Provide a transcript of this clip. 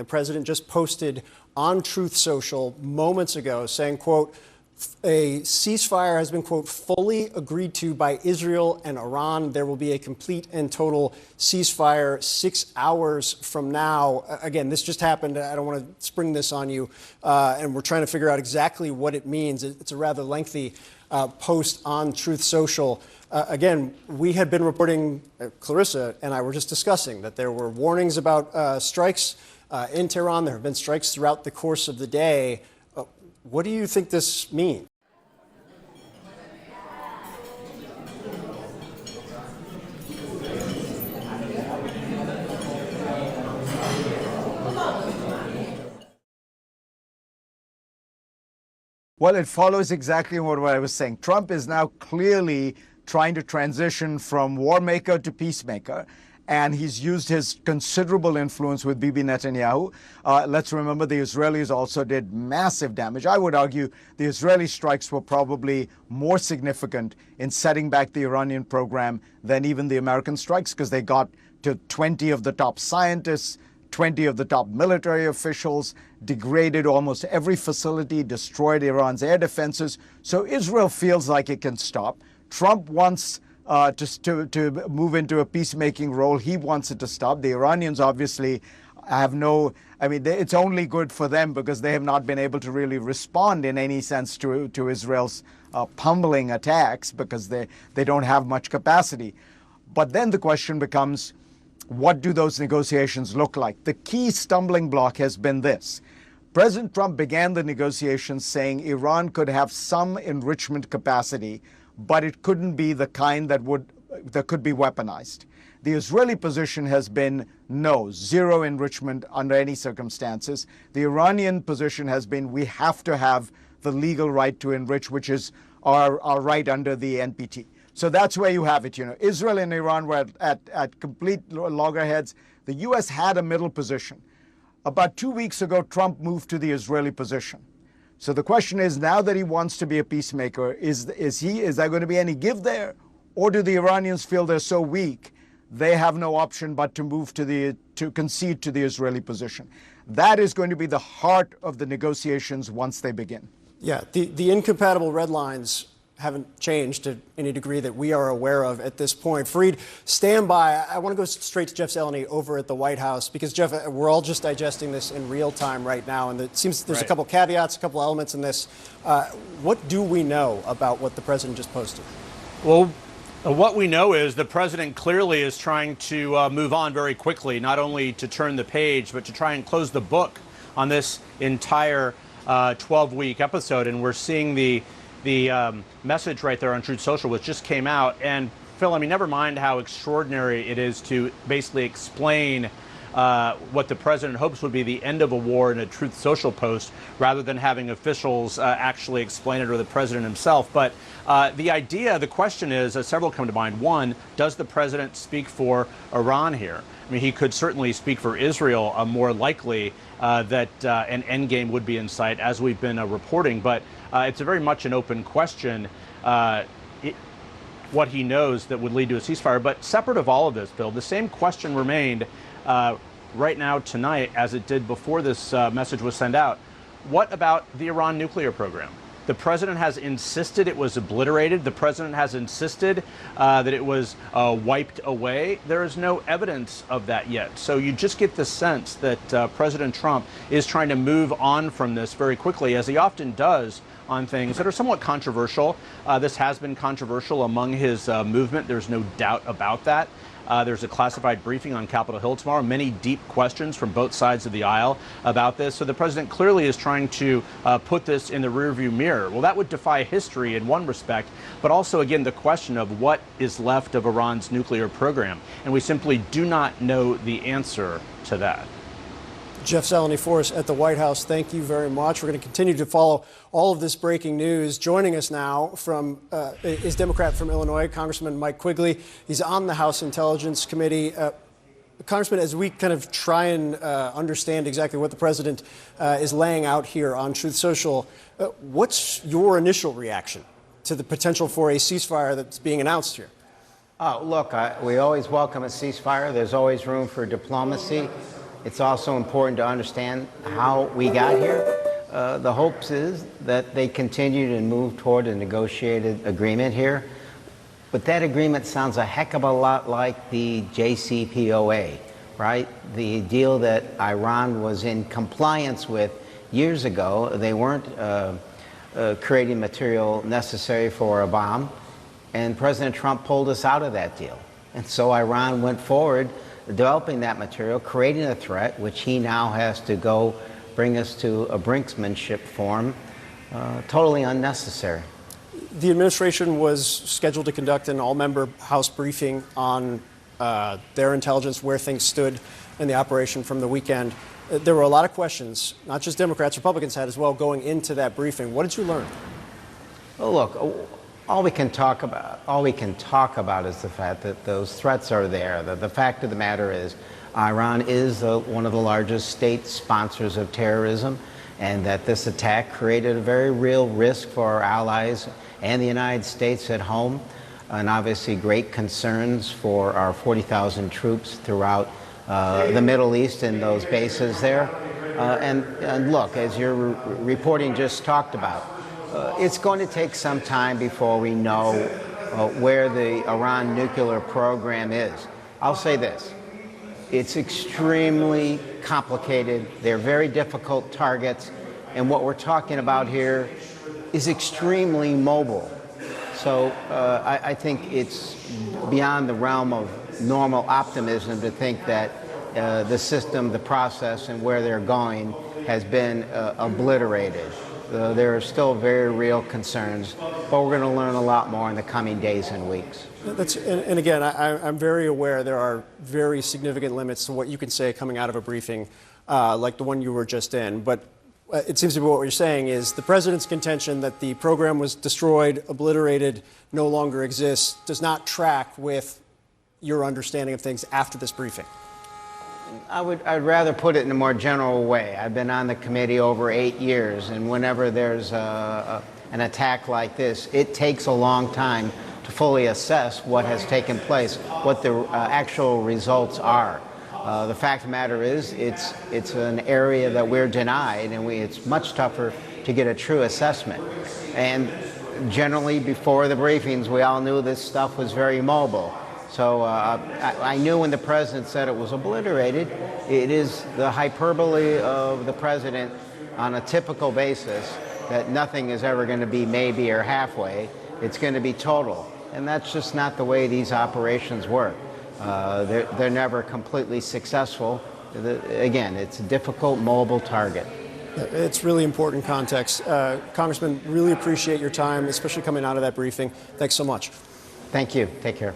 The president just posted on Truth Social moments ago saying, quote, a ceasefire has been, quote, fully agreed to by Israel and Iran. There will be a complete and total ceasefire 6 hours from now. Again, this just happened. I don't want to spring this on you. And we're trying to figure out exactly what it means. It's a rather lengthy post on Truth Social. Again, we had been reporting, Clarissa and I were just discussing that there were warnings about strikes in Tehran. There have been strikes throughout the course of the day. What do you think this means? Well, it follows exactly what I was saying. Trump is now clearly trying to transition from war maker to peacemaker. And he's used his considerable influence with Bibi Netanyahu. Let's remember the Israelis also did massive damage. I would argue the Israeli strikes were probably more significant in setting back the Iranian program than even the American strikes, because they got to 20 of the top scientists, 20 of the top military officials, degraded almost every facility, destroyed Iran's air defenses. So Israel feels like it can stop. Trump wants to move into a peacemaking role. He wants it to stop. The Iranians obviously have it's only good for them because they have not been able to really respond in any sense to Israel's pummeling attacks because they don't have much capacity. But then the question becomes, what do those negotiations look like? The key stumbling block has been this. President Trump began the negotiations saying Iran could have some enrichment capacity, but it couldn't be the kind that could be weaponized. The Israeli position has been no, zero enrichment under any circumstances. The Iranian position has been we have to have the legal right to enrich, which is our right under the NPT. So that's where you have it. Israel and Iran were at complete loggerheads. The U.S. had a middle position. About 2 weeks ago, Trump moved to the Israeli position. So the question is, now that he wants to be a peacemaker, is there going to be any give there? Or do the Iranians feel they're so weak, they have no option but to move to concede to the Israeli position? That is going to be the heart of the negotiations once they begin. Yeah, the incompatible red lines haven't changed to any degree that we are aware of at this point. Fareed, stand by. I want to go straight to Jeff Zeleny over at the White House because, Jeff, we're all just digesting this in real time right now, and it seems there's a couple caveats, a couple elements in this. What do we know about what the president just posted? Well, what we know is the president clearly is trying to move on very quickly, not only to turn the page, but to try and close the book on this entire 12-week episode. And we're seeing the message right there on Truth Social, which just came out. And Phil, never mind how extraordinary it is to basically explain what the president hopes would be the end of a war in a Truth Social post, rather than having officials actually explain it, or the president himself. But the question is, several come to mind. One, does the president speak for Iran here? He could certainly speak for Israel, more likely that an endgame would be in sight, as we've been reporting. But it's a very much an open question, what he knows that would lead to a ceasefire. But separate of all of this, Bill, the same question remained right now tonight as it did before this message was sent out. What about the Iran nuclear program? The president has insisted it was obliterated. The president has insisted that it was wiped away. There is no evidence of that yet. So you just get the sense that President Trump is trying to move on from this very quickly, as he often does on things that are somewhat controversial. This has been controversial among his movement. There's no doubt about that. There's a classified briefing on Capitol Hill tomorrow. Many deep questions from both sides of the aisle about this. So the president clearly is trying to put this in the rearview mirror. Well, that would defy history in one respect, but also, again, the question of what is left of Iran's nuclear program. And we simply do not know the answer to that. Jeff Zeleny for us at the White House, thank you very much. We're going to continue to follow all of this breaking news. Joining us now is Democrat from Illinois, Congressman Mike Quigley. He's on the House Intelligence Committee. Congressman, as we kind of try and understand exactly what the president is laying out here on Truth Social, what's your initial reaction to the potential for a ceasefire that's being announced here? Oh, look, we always welcome a ceasefire. There's always room for diplomacy. It's also important to understand how we got here. The hopes is that they continue to move toward a negotiated agreement here. But that agreement sounds a heck of a lot like the JCPOA, right? The deal that Iran was in compliance with years ago. They weren't creating material necessary for a bomb, and President Trump pulled us out of that deal. And so Iran went forward developing that material, creating a threat, which he now has to go bring us to a brinksmanship form, totally unnecessary. The administration was scheduled to conduct an all-member House briefing on their intelligence, where things stood in the operation from the weekend. There were a lot of questions, not just Democrats, Republicans had as well, going into that briefing. What did you learn? Well, look, all we can talk about is the fact that those threats are there. The fact of the matter is, Iran is one of the largest state sponsors of terrorism, and that this attack created a very real risk for our allies and the United States at home, and obviously great concerns for our 40,000 troops throughout the Middle East and those bases there. And look, as your reporting just talked about, it's going to take some time before we know where the Iran nuclear program is. I'll say this. It's extremely complicated. They're very difficult targets. And what we're talking about here is extremely mobile. So I think it's beyond the realm of normal optimism to think that the system, the process, and where they're going has been obliterated. There are still very real concerns, but we're going to learn a lot more in the coming days and weeks. And again, I'm very aware there are very significant limits to what you can say coming out of a briefing like the one you were just in. But it seems to be what you're saying is the president's contention that the program was destroyed, obliterated, no longer exists, does not track with your understanding of things after this briefing. I'd rather put it in a more general way. I've been on the committee over 8 years, and whenever there's an attack like this, it takes a long time to fully assess what has taken place, what the actual results are. The fact of the matter is, it's an area that we're denied, and it's much tougher to get a true assessment. And generally, before the briefings, we all knew this stuff was very mobile. So I knew when the president said it was obliterated, it is the hyperbole of the president on a typical basis that nothing is ever going to be maybe or halfway. It's going to be total. And that's just not the way these operations work. They're never completely successful. Again, it's a difficult mobile target. It's really important context. Congressman, really appreciate your time, especially coming out of that briefing. Thanks so much. Thank you. Take care.